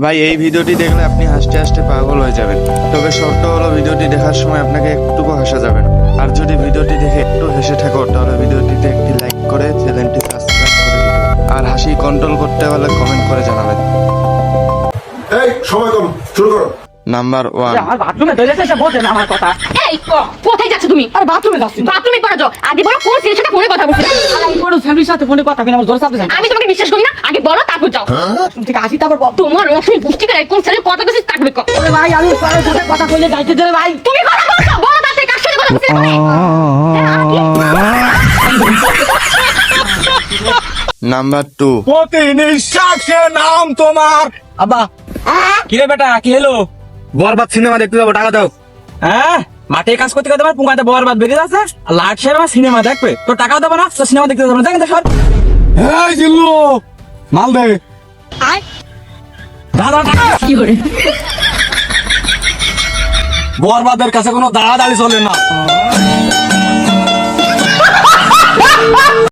ভাই এই ভিডিওটি দেখলে আপনি হাসতে হাসতে পাগল হয়ে যাবেন। তবে শর্ত হলো ভিডিওটি দেখার সময় আপনাকে একটুকু হাসা যাবে না। আর যদি ভিডিওটি দেখে একটু হেসে থাকো তাহলে ভিডিওটিতে একটি লাইক করে চ্যানেলটি সাবস্ক্রাইব করে দিবেন। আর হাসি কন্ট্রোল করতে হলে কমেন্ট করে জানাবেন। এই সময় কম, শুরু করো। নাম্বার 1, আমার বাথরুমে ধরেছে সে বোঝে না আমার কথা। এই কোথায় যাচ্ছ তুমি? আর বাথরুমে যাচ্ছি। বাথরুমে করে যাও। আগে বলো কোন ছেলের সাথে ফোনে কথা বলছো? আমি বড় ফ্যামিলির সাথে ফোনে কথা কিনা আমার ধরে চাপতে চাই। আমি তোমাকে বিশ্বাস করি না। আগে বলো তারপর যাও। ঠিক আসি তারপর বল। তোমার অংশ পুষ্টি করে কোন ছেলের কথা বলছিস তারপরে কর। ওরে ভাই আমি পরে সাথে কথা কইলে যাইতে দে ভাই। তুমি কথা বলছো বলো তাতে কার সাথে কথা বলছিস? নাম্বার 2, প্রতি নিঃশ্বাসে নাম তোমার। আব্বা কিরে বেটা কি হলো? বরবাদ সিনেমা দেখতে যাবো, টাকা দাও। হ্যাঁ মাঠে কাজ করতে করতে আমার পুঙ্গাতে বরবাদ বেরিয়ে যাচ্ছে। লাট সাহেব আমার সিনেমা দেখবে, তোর টাকাও দেবো না, তোর সিনেমা দেখতে যাবো না। দেখেন সর। এই জিল্লু মাল দে। দাদা কি করে? বরবাদের কাছে কোনো দাঁড়াদাঁড়ি চলে না।